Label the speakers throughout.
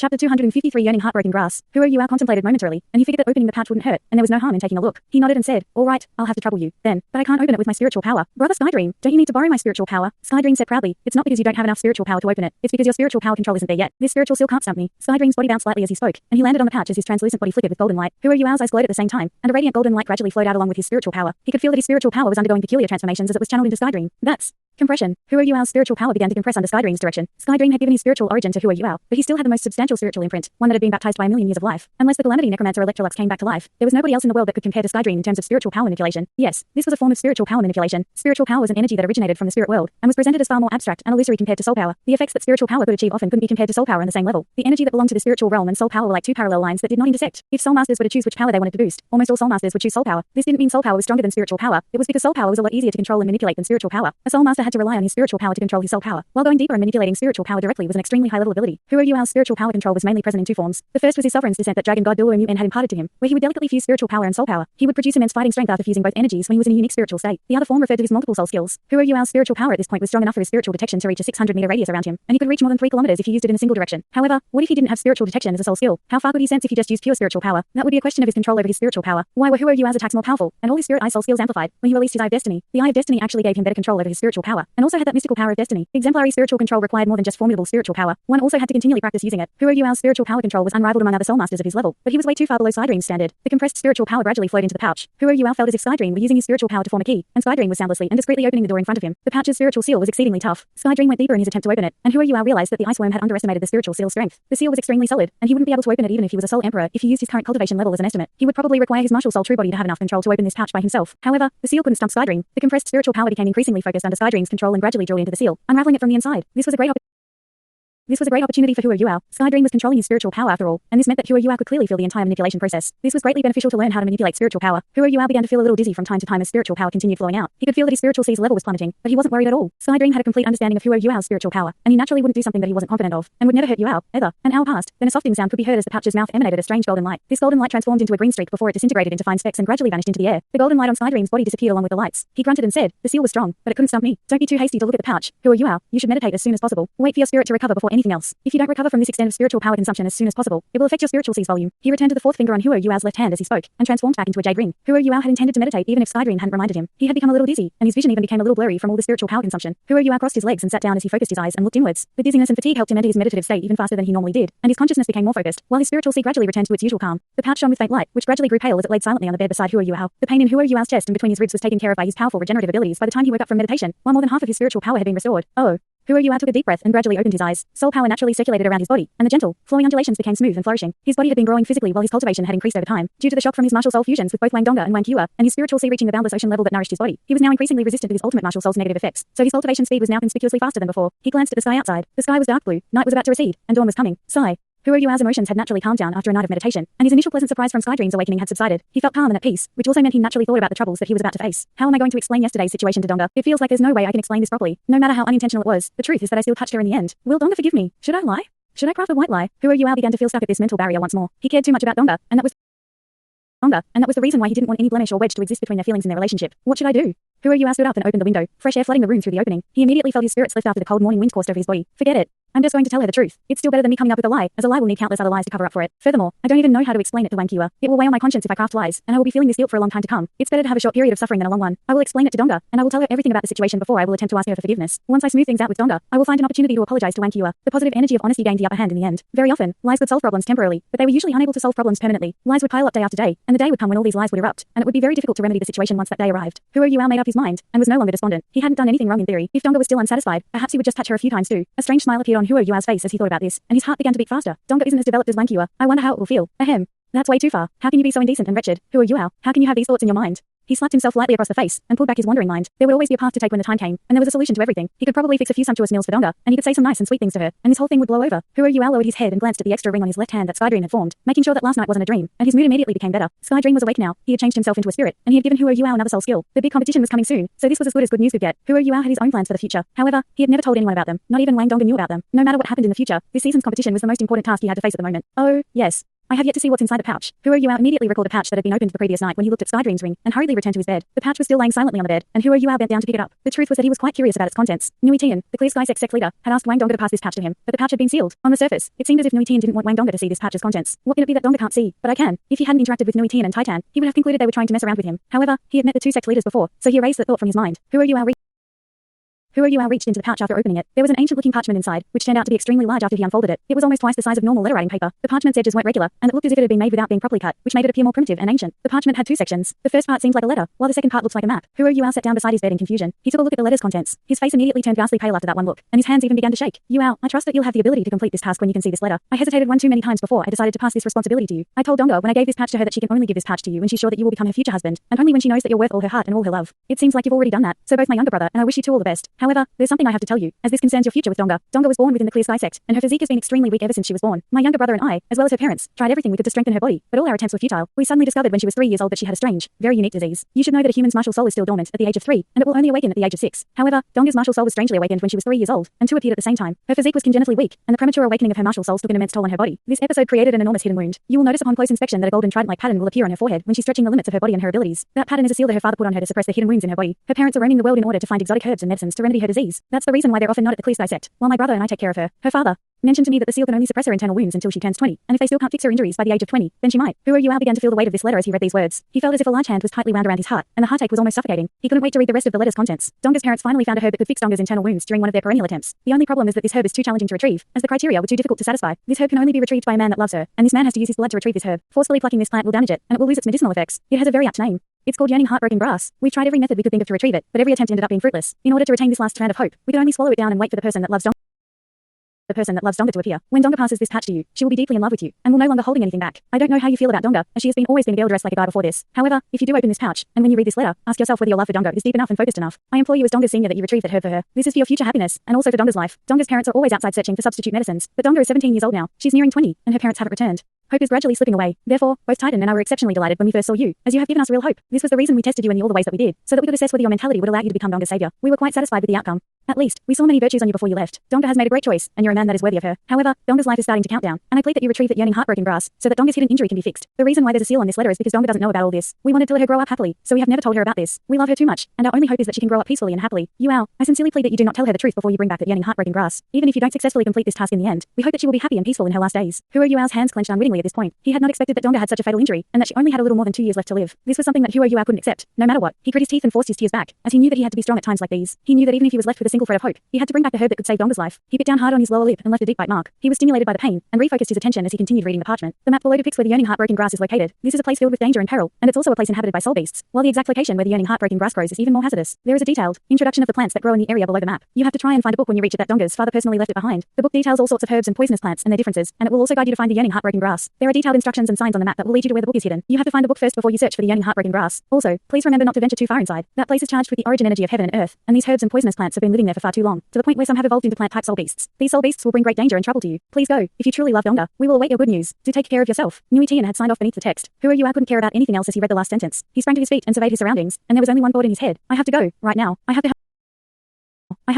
Speaker 1: Chapter 253 Yearning Heartbroken Grass. Huo Yuao contemplated momentarily, and he figured that opening the pouch wouldn't hurt, and there was no harm in taking a look. He nodded and said, "All right, I'll have to trouble you, then. But I can't open it with my spiritual power. Brother Skydream, don't you need to borrow my spiritual power?" Skydream said proudly, "It's not because you don't have enough spiritual power to open it. It's because your spiritual power control isn't there yet. This spiritual seal can't stump me." Skydream's body bounced slightly as he spoke, and he landed on the pouch as his translucent body flickered with golden light. Huo Yuao's eyes glowed at the same time, and a radiant golden light gradually flowed out along with his spiritual power. He could feel that his spiritual power was undergoing peculiar transformations as it was channeled into Skydream. That's compression. Huo Yuao's spiritual power began to compress under Skydream's direction. Skydream had given his spiritual origin to Huo Yuao, but he still had the most substantial spiritual imprint, one that had been baptized by a million years of life. Unless the Calamity Necromancer Electrolux came back to life, there was nobody else in the world that could compare to Skydream in terms of spiritual power manipulation. Yes, this was a form of spiritual power manipulation. Spiritual power was an energy that originated from the spirit world, and was presented as far more abstract and illusory compared to soul power. The effects that spiritual power could achieve often couldn't be compared to soul power on the same level. The energy that belonged to the spiritual realm and soul power were like two parallel lines that did not intersect. If soul masters were to choose which power they wanted to boost, almost all soul masters would choose soul power. This didn't mean soul power was stronger than spiritual power. It was because soul power was a lot easier to control and manipulate than spiritual power. A soul master had to rely on his spiritual power to control his soul power, while going deeper and manipulating spiritual power directly was an extremely high-level ability. Huo Yuao's spiritual power control was mainly present in two forms. The first was his sovereign's descent that dragon god Biluo Mu En had imparted to him, where he would delicately fuse spiritual power and soul power. He would produce immense fighting strength after fusing both energies when he was in a unique spiritual state. The other form referred to his multiple soul skills. Huo Yuao's spiritual power at this point was strong enough for his spiritual detection to reach a 600-meter radius around him, and he could reach more than 3 kilometers if he used it in a single direction. However, what if he didn't have spiritual detection as a soul skill? How far could he sense if he just used pure spiritual power? That would be a question of his control over his spiritual power. Why were Huo Yuao's attacks more powerful, and all his spirit eye soul skills amplified, when he released his Eye of Destiny? The Eye of Destiny actually gave him better control over his spiritual power, and also had that mystical power of destiny. Exemplary spiritual control required more than just formidable spiritual power. One also had to continually practice using it. Huo Yuao's spiritual power control was unrivaled among other soul masters of his level, but he was way too far below Skydream's standard. The compressed spiritual power gradually flowed into the pouch. Huo Yuao felt as if Skydream were using his spiritual power to form a key, and Skydream was soundlessly and discreetly opening the door in front of him. The pouch's spiritual seal was exceedingly tough. Skydream went deeper in his attempt to open it, and Huo Yuao realized that the ice worm had underestimated the spiritual seal's strength. The seal was extremely solid, and he wouldn't be able to open it even if he was a soul emperor. If he used his current cultivation level as an estimate, he would probably require his martial soul true body to have enough control to open this pouch by himself. However, the seal couldn't stump Skydream. The compressed spiritual power became increasingly focused under Skydream's control and gradually drew into the seal, unraveling it from the inside. This was a great opportunity for Huo Yuao. Skydream was controlling his spiritual power after all, and this meant that Huo Yuao could clearly feel the entire manipulation process. This was greatly beneficial to learn how to manipulate spiritual power. Huo Yuao began to feel a little dizzy from time to time as spiritual power continued flowing out. He could feel that his spiritual sea's level was plummeting, but he wasn't worried at all. Skydream had a complete understanding of Huo Yuao's spiritual power, and he naturally wouldn't do something that he wasn't confident of, and would never hurt Yuao, ever. An hour passed, then a softing sound could be heard as the pouch's mouth emanated a strange golden light. This golden light transformed into a green streak before it disintegrated into fine specks and gradually vanished into the air. The golden light on Skydream's body disappeared along with the lights. He grunted and said, "The seal was strong, but it couldn't stump me. Don't be too hasty to look at the pouch. Huo Yuao, you should meditate as soon as possible. Wait for your spirit to recover before anything else. If you don't recover from this extent of spiritual power consumption as soon as possible, it will affect your spiritual sea's volume." He returned to the fourth finger on Huo Yuao's left hand as he spoke, and transformed back into a jade ring. Huo Yuao had intended to meditate even if Skydream hadn't reminded him. He had become a little dizzy, and his vision even became a little blurry from all the spiritual power consumption. Huo Yuao crossed his legs and sat down as he focused his eyes and looked inwards. The dizziness and fatigue helped him enter his meditative state even faster than he normally did, and his consciousness became more focused, while his spiritual sea gradually returned to its usual calm. The pouch shone with faint light, which gradually grew pale as it laid silently on the bed beside Huo Yuao. The pain in Huo Yuao's chest and between his ribs was taken care of by his powerful regenerative abilities by the time he woke up from meditation, while more than half of his spiritual power had been restored. Oh. Huo Yuao took a deep breath and gradually opened his eyes. Soul power naturally circulated around his body, and the gentle, flowing undulations became smooth and flourishing. His body had been growing physically while his cultivation had increased over time, due to the shock from his martial soul fusions with both Wang Donga and Wang Que, and his spiritual sea reaching the boundless ocean level that nourished his body. He was now increasingly resistant to his ultimate martial soul's negative effects, so his cultivation speed was now conspicuously faster than before. He glanced at the sky outside. The sky was dark blue, night was about to recede, and dawn was coming. Sigh. Huo Yuao's emotions had naturally calmed down after a night of meditation, and his initial pleasant surprise from Skydream's awakening had subsided. He felt calm and at peace, which also meant he naturally thought about the troubles that he was about to face. How am I going to explain yesterday's situation to Donga? It feels like there's no way I can explain this properly. No matter how unintentional it was, the truth is that I still touched her in the end. Will Donga forgive me? Should I lie? Should I craft a white lie? Huo Yuao began to feel stuck at this mental barrier once more. He cared too much about Donga, and that was the reason why he didn't want any blemish or wedge to exist between their feelings in their relationship. What should I do? Huo Yuao stood up and opened the window, fresh air flooding the room through the opening. He immediately felt his spirits lift after the cold morning wind coursed over his body. Forget it. I'm just going to tell her the truth. It's still better than me coming up with a lie, as a lie will need countless other lies to cover up for it. Furthermore, I don't even know how to explain it to Wang Que. It will weigh on my conscience if I craft lies, and I will be feeling this guilt for a long time to come. It's better to have a short period of suffering than a long one. I will explain it to Donga, and I will tell her everything about the situation before I will attempt to ask her for forgiveness. Once I smooth things out with Donga, I will find an opportunity to apologize to Wang Que. The positive energy of honesty gained the upper hand in the end. Very often, lies could solve problems temporarily, but they were usually unable to solve problems permanently. Lies would pile up day after day, and the day would come when all these lies would erupt, and it would be very difficult to remedy the situation once that day arrived. Huo Yuao made up his mind, and was no longer despondent. He hadn't done anything wrong in theory. If Donga was still unsatisfied, perhaps he would just touch her a few times too. A strange smile appeared on Huo Yuao's face as he thought about this, and his heart began to beat faster. Donga isn't as developed as Wang Que. I wonder how it will feel. Ahem. That's way too far. How can you be so indecent and wretched? Huo Yuao, how can you have these thoughts in your mind? He slapped himself lightly across the face, and pulled back his wandering mind. There would always be a path to take when the time came, and there was a solution to everything. He could probably fix a few sumptuous meals for Donga, and he could say some nice and sweet things to her, and this whole thing would blow over. Huo Yuao lowered his head and glanced at the extra ring on his left hand that Skydream had formed, making sure that last night wasn't a dream, and his mood immediately became better. Skydream was awake now. He had changed himself into a spirit, and he had given Huo Yuao another soul skill. The big competition was coming soon, so this was as good as good news could get. Huo Yuao had his own plans for the future. However, he had never told anyone about them. Not even Wang Donga knew about them. No matter what happened in the future, this season's competition was the most important task he had to face at the moment. Oh, yes. I have yet to see what's inside the pouch. Huo Yuao immediately recalled a pouch that had been opened the previous night when he looked at Skydream's ring and hurriedly returned to his bed. The pouch was still lying silently on the bed, and Huo Yuao bent down to pick it up. The truth was that he was quite curious about its contents. Nui Tian, the Clear Sky sect leader, had asked Wang Donga to pass this pouch to him, but the pouch had been sealed. On the surface, it seemed as if Nui Tian didn't want Wang Donga to see this pouch's contents. What can it be that Donga can't see? But I can. If he hadn't interacted with Nui Tian and Titan, he would have concluded they were trying to mess around with him. However, he had met the two sect leaders before, so he erased that thought from his mind. Huo Yuao reached into the pouch after opening it. There was an ancient-looking parchment inside, which turned out to be extremely large after he unfolded it. It was almost twice the size of normal letter-writing paper. The parchment's edges weren't regular, and it looked as if it had been made without being properly cut, which made it appear more primitive and ancient. The parchment had two sections. The first part seemed like a letter, while the second part looked like a map. Huo Yuao sat down beside his bed in confusion. He took a look at the letter's contents. His face immediately turned ghastly pale after that one look, and his hands even began to shake. Yuao, I trust that you'll have the ability to complete this task when you can see this letter. I hesitated one too many times before I decided to pass this responsibility to you. I told Donga when I gave this pouch to her that she can only give this pouch to you when she's sure that you will become her future husband, and only when she knows that you're worth all her heart and all her love. It seems like you've already done that, so both my younger brother and I wish you two all the best. However, there's something I have to tell you, as this concerns your future with Donga. Donga was born within the Clear Sky sect, and her physique has been extremely weak ever since she was born. My younger brother and I, as well as her parents, tried everything we could to strengthen her body, but all our attempts were futile. We suddenly discovered when she was 3 years old that she had a strange, very unique disease. You should know that a human's martial soul is still dormant at the age of 3, and it will only awaken at the age of 6. However, Donga's martial soul was strangely awakened when she was 3 years old, and two appeared at the same time. Her physique was congenitally weak, and the premature awakening of her martial souls took an immense toll on her body. This episode created an enormous hidden wound. You will notice upon close inspection that a golden trident-like pattern will appear on her forehead when she's stretching the limits of her body and her abilities. That pattern is a seal that her father put on her to suppress the hidden wounds in her body. Her parents are roaming the world in order to find exotic herbs and medicines to remedy her disease. That's the reason why they're often not at the Clear Sky sect, while my brother and I take care of her. Her father mentioned to me that the seal can only suppress her internal wounds until she turns 20, and if they still can't fix her injuries by the age of 20, then she might. Huo Yuao began to feel the weight of this letter as he read these words. He felt as if a large hand was tightly wound around his heart, and the heartache was almost suffocating. He couldn't wait to read the rest of the letter's contents. Donga's parents finally found a herb that could fix Donga's internal wounds during one of their perennial attempts. The only problem is that this herb is too challenging to retrieve, as the criteria were too difficult to satisfy. This herb can only be retrieved by a man that loves her, and this man has to use his blood to retrieve this herb. Forcefully plucking this plant will damage it, and it will lose its medicinal effects. It has a very apt name. It's called yearning heartbroken grass. We've tried every method we could think of to retrieve it, but every attempt ended up being fruitless. In order to retain this last strand of hope, we could only swallow it down and wait for the person that loves Donga to appear. When Donga passes this patch to you, she will be deeply in love with you, and will no longer holding anything back. I don't know how you feel about Donga, as she has always been a girl dressed like a guy before this. However, if you do open this pouch, and when you read this letter, ask yourself whether your love for Donga is deep enough and focused enough. I implore you as Donga's senior that you retrieve that herb for her. This is for your future happiness, and also for Donga's life. Donga's parents are always outside searching for substitute medicines, but Donga is 17 years old now. She's nearing 20, and her parents haven't returned. Hope is gradually slipping away. Therefore, both Titan and I were exceptionally delighted when we first saw you, as you have given us real hope. This was the reason we tested you in all the ways that we did, so that we could assess whether your mentality would allow you to become Donga's savior. We were quite satisfied with the outcome. At least, we saw many virtues on you before you left. Donga has made a great choice, and you're a man that is worthy of her. However, Donga's life is starting to count down, and I plead that you retrieve that yearning heartbroken grass, so that Donga's hidden injury can be fixed. The reason why there's a seal on this letter is because Donga doesn't know about all this. We wanted to let her grow up happily, so we have never told her about this. We love her too much, and our only hope is that she can grow up peacefully and happily. Yuao, I sincerely plead that you do not tell her the truth before you bring back that yearning heartbroken grass. Even if you don't successfully complete this task in the end, we hope that she will be happy and peaceful in her last days. Huo Yuao's hands clenched unwittingly at this point. He had not expected that Donga had such a fatal injury, and that she only had a little more than 2 years left to live. This was something that Huo Yuao couldn't accept, no matter what. He grit his teeth and forced his tears back, as he knew that he had to be strong at times like these. He knew that even if he was left with a single thread of hope, he had to bring back the herb that could save Donga's life. He bit down hard on his lower lip and left a deep bite mark. He was stimulated by the pain, and refocused his attention as he continued reading the parchment. The map below depicts where the yearning heartbroken grass is located. This is a place filled with danger and peril, and it's also a place inhabited by soul beasts, while the exact location where the yearning heartbroken grass grows is even more hazardous. There is a detailed introduction of the plants that grow in the area below the map. You have to try and find a book when you reach it that Donga's father personally left it behind. The book details all sorts of herbs and poisonous plants and their differences, and it will also guide you to find the yearning heartbroken grass. There are detailed instructions and signs on the map that will lead you to where the book is hidden. You have to find the book first before you search for the yearning heartbroken grass. Also, please remember not to venture too far inside. That place is charged with the origin energy of heaven and earth, and these herbs and poisonous plants have been living there for far too long, to the point where some have evolved into plant-type soul beasts. These soul beasts will bring great danger and trouble to you. Please go. If you truly love Donga, we will await your good news. Do take care of yourself. Nui Tian had signed off beneath the text. Huo Yuao couldn't care about anything else as he read the last sentence. He sprang to his feet and surveyed his surroundings, and there was only one thought in his head. I have to go, right now. I have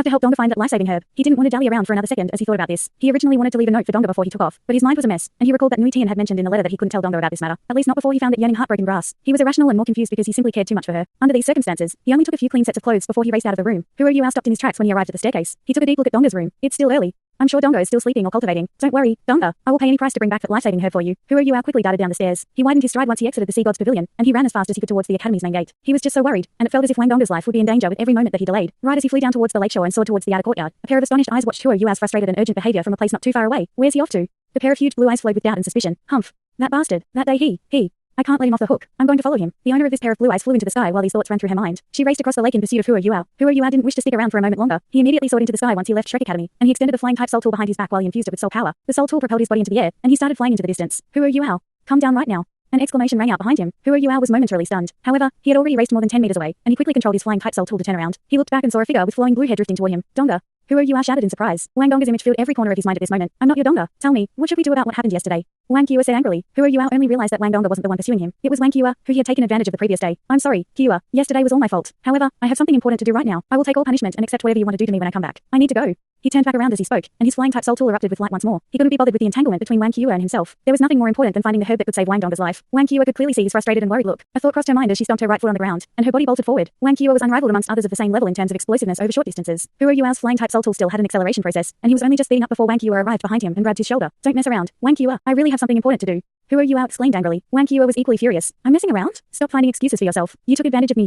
Speaker 1: to help Donga find that life-saving herb. He didn't want to dally around for another second as he thought about this. He originally wanted to leave a note for Donga before he took off, but his mind was a mess, and he recalled that Nui Tian had mentioned in the letter that he couldn't tell Donga about this matter, at least not before he found that yearning heartbroken grass. He was irrational and more confused because he simply cared too much for her. Under these circumstances, he only took a few clean sets of clothes before he raced out of the room. Huo Yuao stopped in his tracks when he arrived at the staircase. He took a deep look at Donga's room. It's still early. I'm sure Donga is still sleeping or cultivating. Don't worry, Donga. I will pay any price to bring back that life-saving herb for you. Huo Yuao quickly darted down the stairs. He widened his stride once he exited the Sea God's Pavilion, and he ran as fast as he could towards the Academy's main gate. He was just so worried, and it felt as if Wang Donga's life would be in danger with every moment that he delayed. Right as he flew down towards the lakeshore and soared towards the outer courtyard, a pair of astonished eyes watched Huo Yuao's frustrated and urgent behavior from a place not too far away. Where's he off to? The pair of huge blue eyes flowed with doubt and suspicion. Humph. That bastard. That day he. I can't let him off the hook. I'm going to follow him. The owner of this pair of blue eyes flew into the sky while these thoughts ran through her mind. She raced across the lake in pursuit of Huo Yuao. Huo Yuao didn't wish to stick around for a moment longer. He immediately soared into the sky once he left Shrek Academy, and he extended the flying-type soul tool behind his back while he infused it with soul power. The soul tool propelled his body into the air, and he started flying into the distance. Huo Yuao, come down right now. An exclamation rang out behind him. Huo Yuao was momentarily stunned. However, he had already raced more than 10 meters away, and he quickly controlled his flying-type soul tool to turn around. He looked back and saw a figure with flowing blue hair drifting toward him. Donga. Huo Yuao shouted in surprise. Wang Donga's image filled every corner of his mind at this moment. I'm not your Donga. Tell me, what should we do about what happened yesterday? Wang Qiuwa said angrily. Huo Yuao only realized that Wang Donga wasn't the one pursuing him. It was Wang Qiuwa, who he had taken advantage of the previous day. I'm sorry, Qiuwa. Yesterday was all my fault. However, I have something important to do right now. I will take all punishment and accept whatever you want to do to me when I come back. I need to go. He turned back around as he spoke, and his flying-type soul tool erupted with light once more. He couldn't be bothered with the entanglement between Wang Qiu and himself. There was nothing more important than finding the herb that could save Wang Dong's life. Wang Qiu could clearly see his frustrated and worried look. A thought crossed her mind as she stomped her right foot on the ground, and her body bolted forward. Wang Qiu was unrivaled amongst others of the same level in terms of explosiveness over short distances. Hua Yuao's flying-type soul tool still had an acceleration process, and he was only just speeding up before Wang Qiu arrived behind him and grabbed his shoulder. Don't mess around. Wang Qiu, I really have something important to do. Hua Yuao exclaimed angrily. Wang Qiu was equally furious. I'm messing around? Stop finding excuses for yourself. You took advantage of me.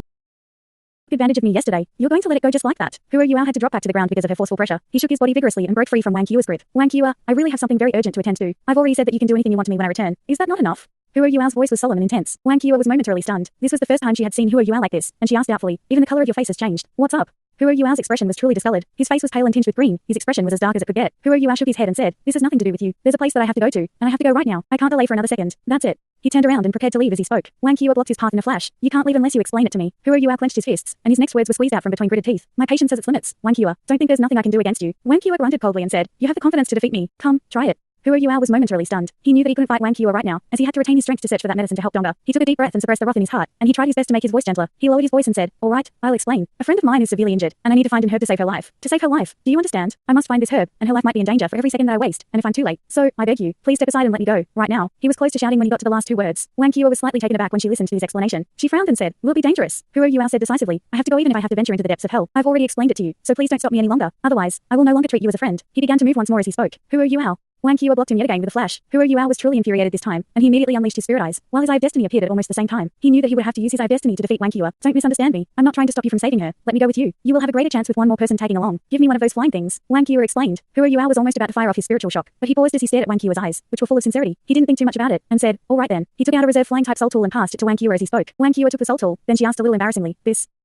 Speaker 1: Yesterday. You're going to let it go just like that. Hua Yuao had to drop back to the ground because of her forceful pressure. He shook his body vigorously and broke free from Wang Qiu's grip. Wang Qiu, I really have something very urgent to attend to. I've already said that you can do anything you want to me when I return. Is that not enough? Hua Yuao's voice was solemn and intense. Wang Qiu was momentarily stunned. This was the first time she had seen Hua Yuao like this, and she asked doubtfully, even the color of your face has changed. What's up? Hua Yuao's expression was truly discolored. His face was pale and tinged with green. His expression was as dark as it could get. Hua Yuao shook his head and said, this has nothing to do with you. There's a place that I have to go to, and I have to go right now. I can't delay for another second. That's it. He turned around and prepared to leave as he spoke. Wang Qiu blocked his path in a flash. You can't leave unless you explain it to me. Hua Yuao clenched his fists, and his next words were squeezed out from between gritted teeth. My patience has its limits. Wang Qiu, don't think there's nothing I can do against you. Wang Qiu grunted coldly and said, you have the confidence to defeat me. Come, try it. Hua Yuao was momentarily stunned. He knew that he couldn't fight Wang Qiu right now, as he had to retain his strength to search for that medicine to help Donga. He took a deep breath and suppressed the wrath in his heart, and he tried his best to make his voice gentler. He lowered his voice and said, all right, I'll explain. A friend of mine is severely injured, and I need to find an herb to save her life. To save her life, do you understand? I must find this herb, and her life might be in danger for every second that I waste, and if I'm too late. So, I beg you, please step aside and let me go, right now. He was close to shouting when he got to the last two words. Wang Qiu was slightly taken aback when she listened to his explanation. She frowned and said, will it be dangerous? Hua Yuao said decisively, I have to go even if I have to venture into the depths of hell. I've already explained it to you, so please don't stop me any longer. Otherwise, I will no longer treat you as a friend. He began to move once more as he spoke. Hua Yuao. Wang Qiu blocked him yet again with a flash. Hua Yuao was truly infuriated this time, and he immediately unleashed his spirit eyes, while his Eye of Destiny appeared at almost the same time. He knew that he would have to use his Eye of Destiny to defeat Wang Qiu. Don't misunderstand me. I'm not trying to stop you from saving her. Let me go with you. You will have a greater chance with one more person tagging along. Give me one of those flying things. Wang Qiu explained. Hua Yuao was almost about to fire off his spiritual shock, but he paused as he stared at Wang Qiu's eyes, which were full of sincerity. He didn't think too much about it, and said, all right then. He took out a reserve flying type soul tool and passed it to Wang Qiu as he spoke. Wang Qiu took the soul tool, then she asked a little embarrassingly,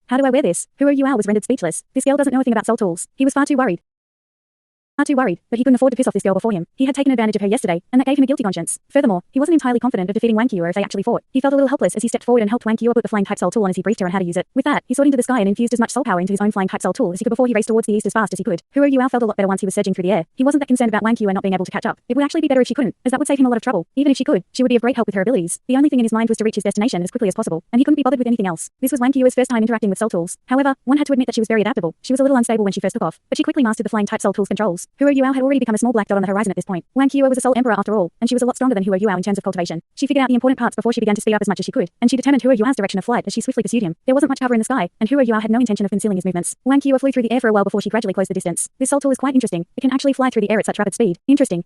Speaker 1: how do I wear this? Hua Yuao was rendered speechless. This girl doesn't know a thing about soul tools. He was far too worried, but he couldn't afford to piss off this girl before him. He had taken advantage of her yesterday, and that gave him a guilty conscience. Furthermore, he wasn't entirely confident of defeating Wang Qiu if they actually fought. He felt a little helpless as he stepped forward and helped Wang Qiu put the flying type soul tool on as he briefed her on how to use it. With that, he soared into the sky and infused as much soul power into his own flying type soul tool as he could before he raced towards the east as fast as he could. Hua Yuao felt a lot better once he was surging through the air. He wasn't that concerned about Wang Qiu not being able to catch up. It would actually be better if she couldn't, as that would save him a lot of trouble. Even if she could, she would be of great help with her abilities. The only thing in his mind was to reach his destination as quickly as possible, and he couldn't be bothered with anything else. This was Wang Qiu's first time interacting with soul tools. However, one had to admit that she was very adaptable. She was a little unstable when she first took off, but she quickly mastered the flying type soul tool's controls. Hua Yuao had already become a small black dot on the horizon at this point. Wang Qiu was a soul emperor after all, and she was a lot stronger than Hua Yuao in terms of cultivation. She figured out the important parts before she began to speed up as much as she could, and she determined Hua Yuao's direction of flight as she swiftly pursued him. There wasn't much cover in the sky, and Hua Yuao had no intention of concealing his movements. Wang Qiu flew through the air for a while before she gradually closed the distance. This soul tool is quite interesting. It can actually fly through the air at such rapid speed. Interesting.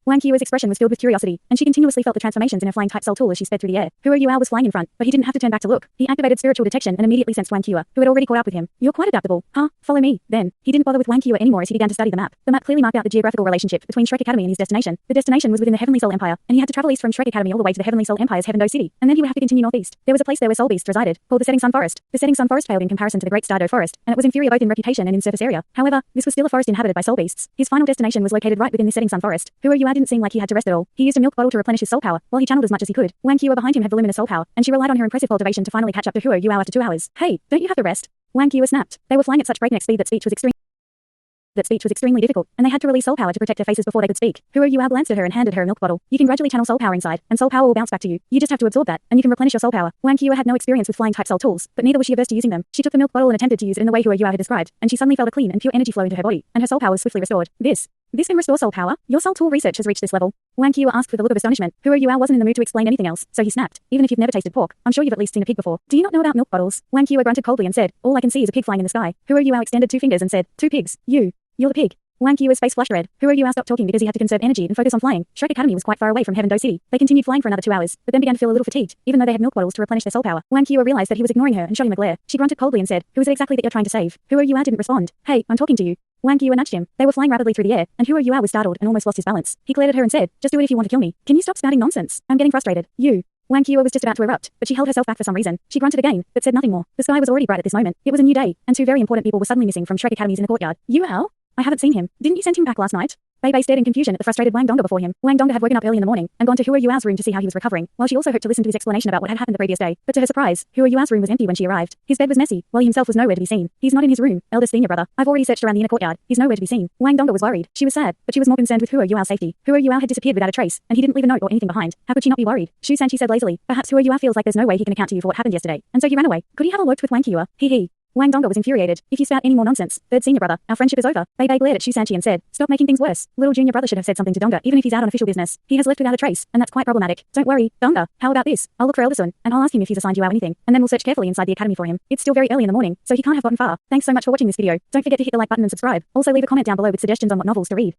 Speaker 1: Wang Qiu's expression was filled with curiosity, and she continuously felt the transformations in her flying type soul tool as she sped through the air. Hua Yuao was flying in front, but he didn't have to turn back to look. He activated spiritual detection and immediately sensed Wang Qiu, who had already caught up with him. You're quite adaptable. Huh? Follow me. Then, he didn't bother with Wang Qiu anymore as he began to study the map. The map clearly marked out the geographical relationship between Shrek Academy and his destination. The destination was within the Heavenly Soul Empire, and he had to travel east from Shrek Academy all the way to the Heavenly Soul Empire's Heaven Do City, and then he would have to continue northeast. There was a place there where soul beasts resided, called the Setting Sun Forest. The Setting Sun Forest paled in comparison to the Great Stardo Forest, and it was inferior both in reputation and in surface area. However, this was still a forest inhabited by soul beasts. His final destination was located right within the Setting Sun Forest. Hua Yuao didn't seem like he had to rest at all. He used a milk bottle to replenish his soul power, while he channeled as much as he could. Wang Qiu behind him had voluminous soul power, and she relied on her impressive cultivation to finally catch up to Hua Yuao after 2 hours. Hey, don't you have to rest? Wang Qiu snapped. They were flying at such breakneck speed that speech was extremely difficult, and they had to release soul power to protect their faces before they could speak. Hua Yuao glanced at her and handed her a milk bottle. You can gradually channel soul power inside, and soul power will bounce back to you. You just have to absorb that, and you can replenish your soul power. Wang Qiu had no experience with flying type soul tools, but neither was she averse to using them. She took the milk bottle and attempted to use it in the way Hua Yuao had described, and she suddenly felt a clean and pure energy flow into her body, and her soul power was swiftly restored. This can restore soul power? Your soul tool research has reached this level? Wang Qiu asked with a look of astonishment. Hua Yuao wasn't in the mood to explain anything else, so he snapped. Even if you've never tasted pork, I'm sure you've at least seen a pig before. Do you not know about milk bottles? Wang Qiu grunted coldly and said, all I can see is a pig flying in the sky. Hua Yuao extended 2 fingers and said, 2 pigs. You're the pig. Wang Qiu's face flushed red. Hua Yuao stopped talking because he had to conserve energy and focus on flying. Shrek Academy was quite far away from Heaven Do City. They continued flying for another 2 hours, but then began to feel a little fatigued, even though they had milk bottles to replenish their soul power. Wang Qiu realized that he was ignoring her and shot him a glare. She grunted coldly and said, who is it exactly that you're trying to save? Hua Yuao didn't respond. Hey, I'm talking to you. Wang Qiu nudged him. They were flying rapidly through the air, and Hua Yuao was startled and almost lost his balance. He glared at her and said, just do it if you want to kill me. Can you stop spouting nonsense? I'm getting frustrated. Wang Qiu was just about to erupt, but she held herself back for some reason. She grunted again, but said nothing more. The sky was already bright at this moment. It was a new day, and 2 very important people were suddenly missing from Shrek Academy's in the courtyard. Yuao? I haven't seen him. Didn't you send him back last night? Bei Bei stared in confusion at the frustrated Wang Donga before him. Wang Donga had woken up early in the morning and gone to Hua Yuao's room to see how he was recovering, while she also hoped to listen to his explanation about what had happened the previous day. But to her surprise, Hua Yuao's room was empty when she arrived. His bed was messy, while he himself was nowhere to be seen. He's not in his room, eldest senior brother. I've already searched around the inner courtyard. He's nowhere to be seen. Wang Donga was worried. She was sad, but she was more concerned with Hua Yuao's safety. Hua Yuao had disappeared without a trace, and he didn't leave a note or anything behind. How could she not be worried? Shu Sanchi said lazily. Perhaps Hua Yuao feels like there's no way he can account to you for what happened yesterday, and so he ran away. Could he have eloped with Wang Qiu? He. Wang Donga was infuriated. If you spout any more nonsense, third senior brother, our friendship is over. Bei Bei glared at Shu Sanchi and said, stop making things worse. Little junior brother should have said something to Donga, even if he's out on official business. He has left without a trace, and that's quite problematic. Don't worry, Donga. How about this? I'll look for Elderson, and I'll ask him if he's assigned you out anything, and then we'll search carefully inside the academy for him. It's still very early in the morning, so he can't have gotten far. Thanks so much for watching this video. Don't forget to hit the like button and subscribe. Also leave a comment down below with suggestions on what novels to read.